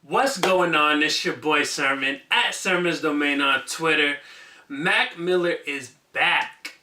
What's going on? It's your boy Sermon at Sermon's Domain on Twitter. Mac Miller is back.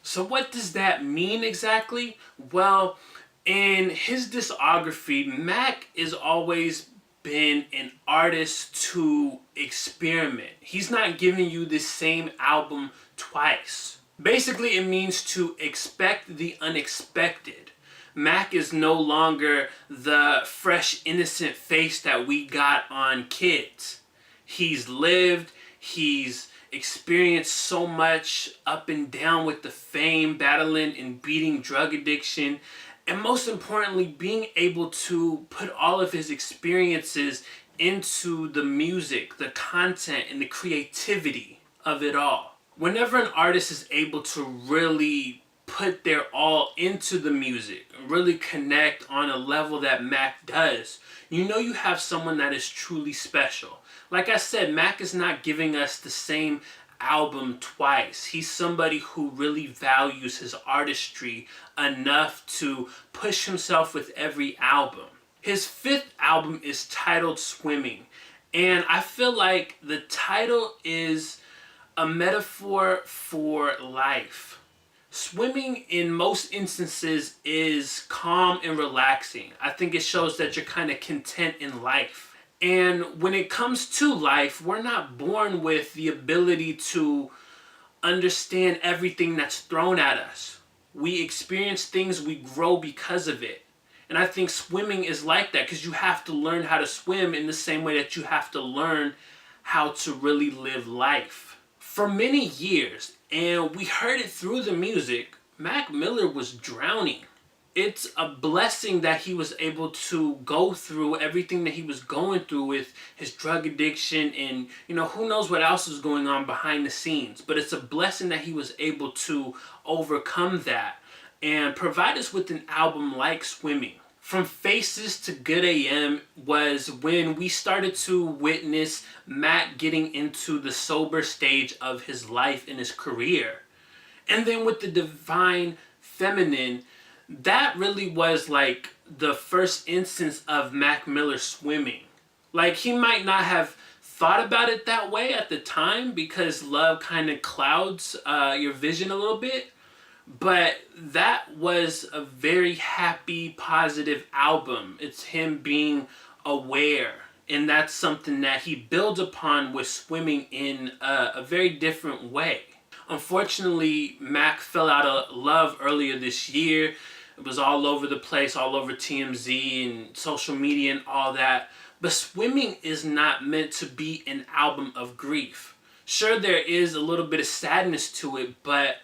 So what does that mean exactly? Well, in his discography, Mac has always been an artist to experiment. He's not giving you the same album twice. Basically, it means to expect the unexpected. Mac is no longer the fresh, innocent face that we got on Kids. He's lived, he's experienced so much up and down with the fame, battling and beating drug addiction, and most importantly, being able to put all of his experiences into the music, the content, and the creativity of it all. Whenever an artist is able to really put their all into the music, really connect on a level that Mac does, you know you have someone that is truly special. Like I said, Mac is not giving us the same album twice. He's somebody who really values his artistry enough to push himself with every album. His fifth album is titled Swimming, and I feel like the title is a metaphor for life. Swimming in most instances is calm and relaxing. I think it shows that you're kind of content in life. And when it comes to life, we're not born with the ability to understand everything that's thrown at us. We experience things, we grow because of it. And I think swimming is like that, because you have to learn how to swim in the same way that you have to learn how to really live life. For many years, and we heard it through the music, Mac Miller was drowning. It's a blessing that he was able to go through everything that he was going through with his drug addiction and, who knows what else was going on behind the scenes. But it's a blessing that he was able to overcome that and provide us with an album like Swimming. From Faces to Good AM was when we started to witness Mac getting into the sober stage of his life and his career. And then with the Divine Feminine, that really was like the first instance of Mac Miller swimming. Like, he might not have thought about it that way at the time because love kind of clouds your vision a little bit. But that was a very happy, positive album. It's him being aware. And that's something that he builds upon with Swimming in a very different way. Unfortunately, Mac fell out of love earlier this year. It was all over the place, all over TMZ and social media and all that. But Swimming is not meant to be an album of grief. Sure, there is a little bit of sadness to it, but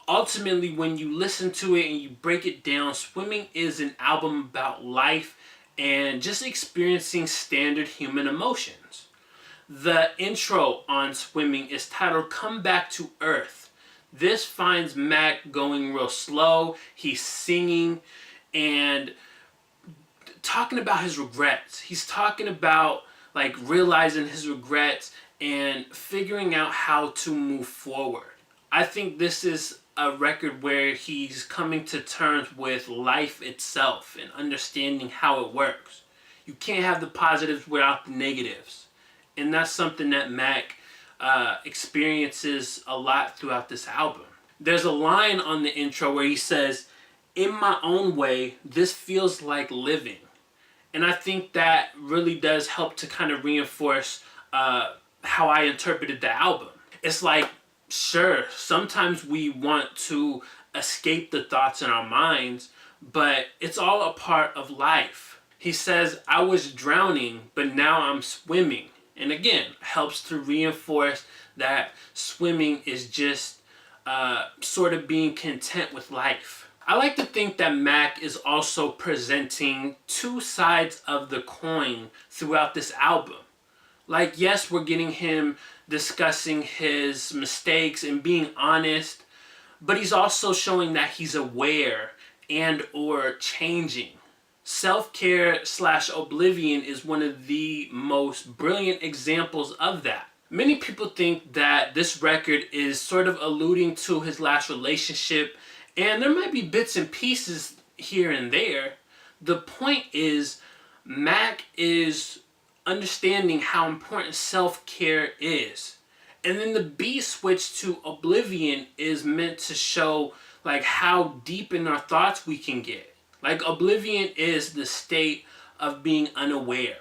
ultimately, when you listen to it and you break it down, Swimming is an album about life and just experiencing standard human emotions. The intro on Swimming is titled Come Back to Earth. This finds Mac going real slow. He's singing and talking about his regrets. He's talking about realizing his regrets and figuring out how to move forward. I think this is a record where he's coming to terms with life itself and understanding how it works. You can't have the positives without the negatives. And that's something that Mac experiences a lot throughout this album. There's a line on the intro where he says, "In my own way, this feels like living." And I think that really does help to kind of reinforce how I interpreted the album. It's like, sure, sometimes we want to escape the thoughts in our minds, but it's all a part of life. He says, "I was drowning, but now I'm swimming." And again, helps to reinforce that swimming is just sort of being content with life. I like to think that Mac is also presenting two sides of the coin throughout this album. Like, yes, we're getting him discussing his mistakes and being honest, but he's also showing that he's aware and or changing. Self-care / oblivion is one of the most brilliant examples of that. Many people think that this record is sort of alluding to his last relationship, and there might be bits and pieces here and there. The point is, Mac is understanding how important self-care is. And then the beat switch to Oblivion is meant to show like how deep in our thoughts we can get. Like Oblivion is the state of being unaware.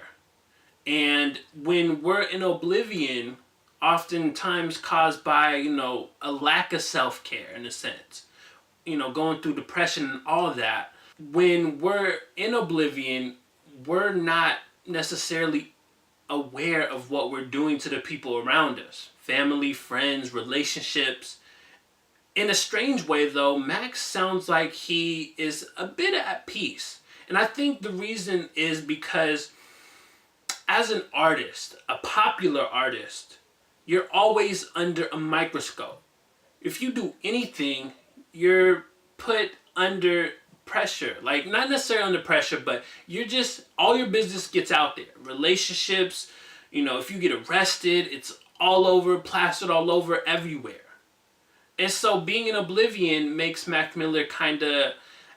And when we're in oblivion, oftentimes caused by, a lack of self-care in a sense, going through depression and all of that, when we're in oblivion, we're not necessarily aware of what we're doing to the people around us. Family, friends, relationships. In a strange way, though, Max sounds like he is a bit at peace. And I think the reason is because as an artist, a popular artist, you're always under a microscope. If you do anything, you're put under pressure. Like, not necessarily under pressure, but all your business gets out there. Relationships, if you get arrested, it's all over, plastered all over everywhere. And so being in oblivion makes Mac Miller kind of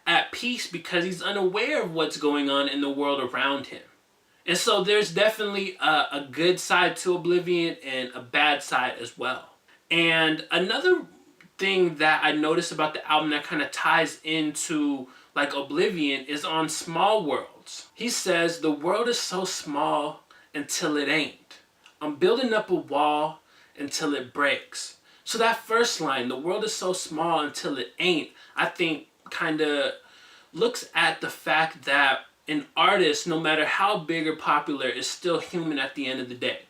at peace because he's unaware of what's going on in the world around him. And so there's definitely a good side to Oblivion and a bad side as well. And another thing that I noticed about the album that kind of ties into like Oblivion is on Small Worlds. He says, "The world is so small until it ain't. I'm building up a wall until it breaks." So that first line, "the world is so small until it ain't," I think kind of looks at the fact that an artist, no matter how big or popular, is still human at the end of the day.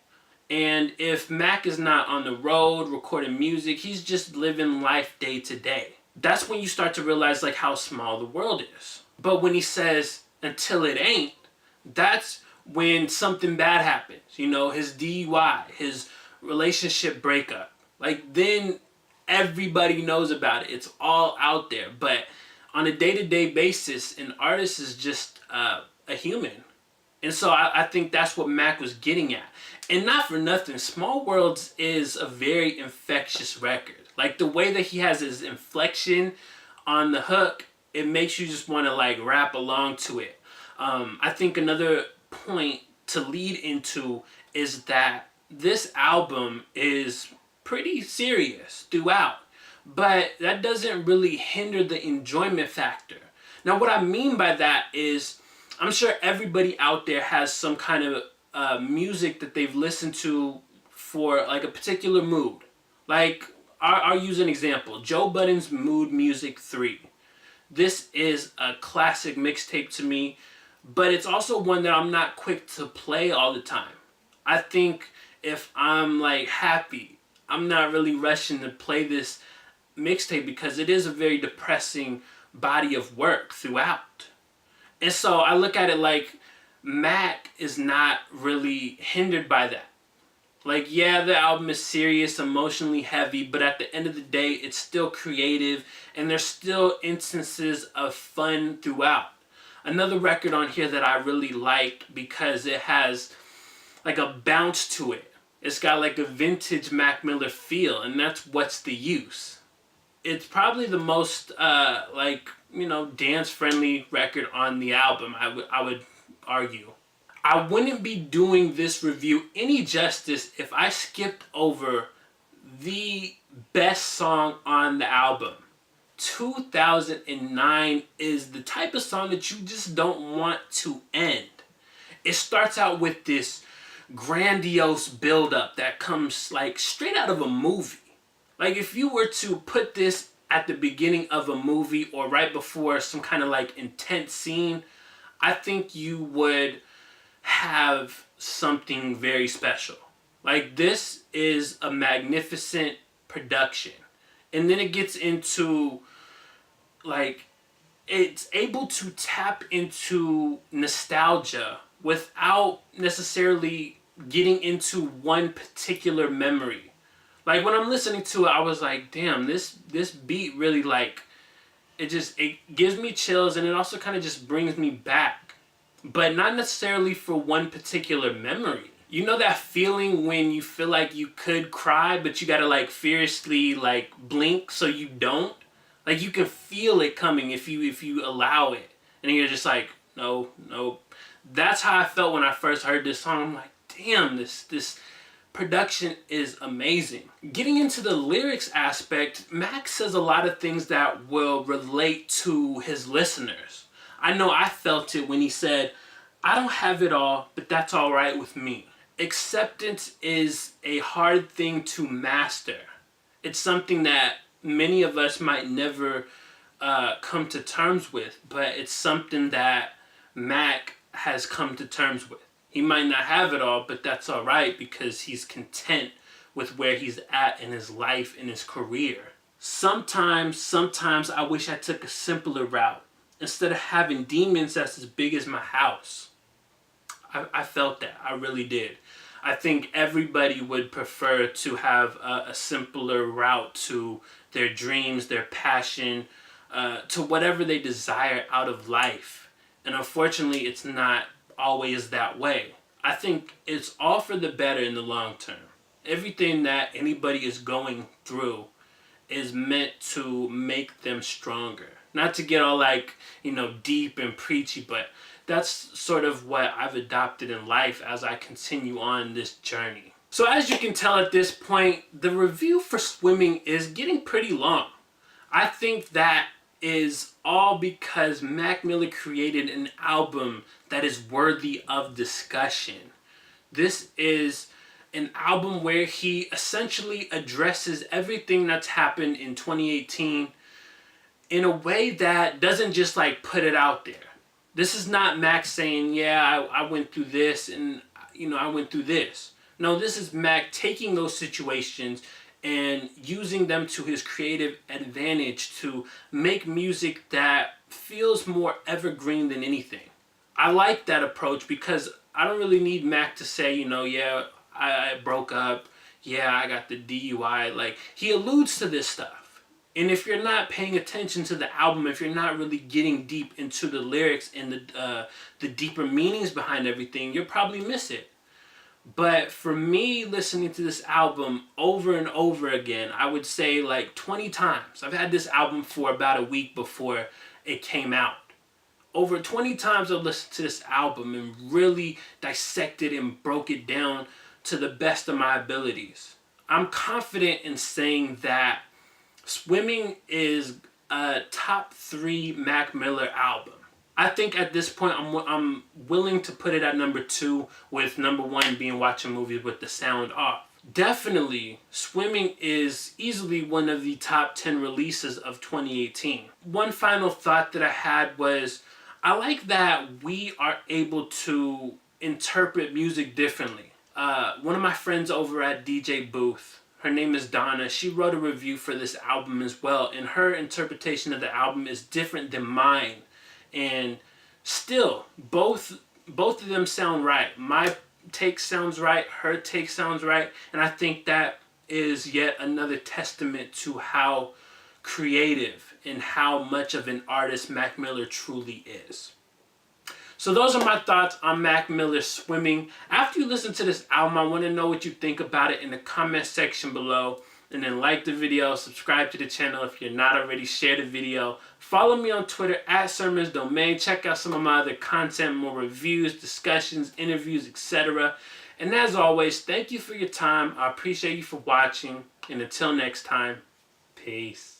And if Mac is not on the road recording music, he's just living life day to day. That's when you start to realize like how small the world is. But when he says until it ain't, that's when something bad happens. His DUI, his relationship breakup. Like then everybody knows about it. It's all out there. But on a day-to-day basis, an artist is just a human. And so I think that's what Mac was getting at. And not for nothing, Small Worlds is a very infectious record. Like the way that he has his inflection on the hook, it makes you just want to like rap along to it. I think another point to lead into is that this album is pretty serious throughout. But that doesn't really hinder the enjoyment factor. Now, what I mean by that is, I'm sure everybody out there has some kind of music that they've listened to for like a particular mood. Like, I'll use an example. Joe Budden's Mood Music 3. This is a classic mixtape to me, but it's also one that I'm not quick to play all the time. I think if I'm like happy, I'm not really rushing to play this mixtape because it is a very depressing body of work throughout. And so I look at it like Mac is not really hindered by that. Like, yeah, the album is serious, emotionally heavy, but at the end of the day, it's still creative and there's still instances of fun throughout. Another record on here that I really like because it has like a bounce to it. It's got like a vintage Mac Miller feel, and that's What's the Use. It's probably the most dance-friendly record on the album, I would argue. I wouldn't be doing this review any justice if I skipped over the best song on the album. 2009 is the type of song that you just don't want to end. It starts out with this grandiose build-up that comes like straight out of a movie. Like if you were to put this at the beginning of a movie or right before some kind of like intense scene, I think you would have something very special. Like this is a magnificent production. And then it gets into like, it's able to tap into nostalgia without necessarily getting into one particular memory. Like when I'm listening to it, I was like, damn, this beat really like, it gives me chills and it also kind of just brings me back. But not necessarily for one particular memory. You know that feeling when you feel like you could cry, but you gotta like fiercely like blink so you don't? Like you can feel it coming if you allow it. And you're just like, no. That's how I felt when I first heard this song. I'm like, damn, this production is amazing. Getting into the lyrics aspect, Mac says a lot of things that will relate to his listeners. I know I felt it when he said, I don't have it all, but that's all right with me. Acceptance is a hard thing to master. It's something that many of us might never come to terms with, but it's something that Mac has come to terms with. He might not have it all, but that's all right because he's content with where he's at in his life, in his career. Sometimes I wish I took a simpler route. Instead of having demons that's as big as my house. I felt that. I really did. I think everybody would prefer to have a simpler route to their dreams, their passion, to whatever they desire out of life. And unfortunately, it's not always that way. I think it's all for the better in the long term. Everything that anybody is going through is meant to make them stronger. Not to get all like, deep and preachy, but that's sort of what I've adopted in life as I continue on this journey. So as you can tell at this point, the review for Swimming is getting pretty long. I think that is all because Mac Miller created an album that is worthy of discussion. This is an album where he essentially addresses everything that's happened in 2018 in a way that doesn't just like put it out there. This is not Mac saying, yeah, I went through this and, I went through this. No, this is Mac taking those situations and using them to his creative advantage to make music that feels more evergreen than anything. I like that approach because I don't really need Mac to say, yeah, I broke up. Yeah, I got the DUI. Like, he alludes to this stuff. And if you're not paying attention to the album, if you're not really getting deep into the lyrics and the deeper meanings behind everything, you'll probably miss it. But for me, listening to this album over and over again, I would say like 20 times. I've had this album for about a week before it came out. Over 20 times I've listened to this album and really dissected and broke it down to the best of my abilities. I'm confident in saying that Swimming is a top 3 Mac Miller album. I think at this point I'm willing to put it at number 2, with number 1 being watching movies with the sound off. Definitely, Swimming is easily one of the top 10 releases of 2018. One final thought that I had was, I like that we are able to interpret music differently. One of my friends over at DJ Booth, her name is Donna, she wrote a review for this album as well, and her interpretation of the album is different than mine. And still, both of them sound right. My take sounds right, her take sounds right, and I think that is yet another testament to how creative and how much of an artist Mac Miller truly is. So those are my thoughts on Mac Miller's Swimming. After you listen to this album, I want to know what you think about it in the comment section below. And then like the video, subscribe to the channel if you're not already, share the video. Follow me on Twitter at Sermons Domain. Check out some of my other content, more reviews, discussions, interviews, etc. And as always, thank you for your time. I appreciate you for watching. And until next time, peace.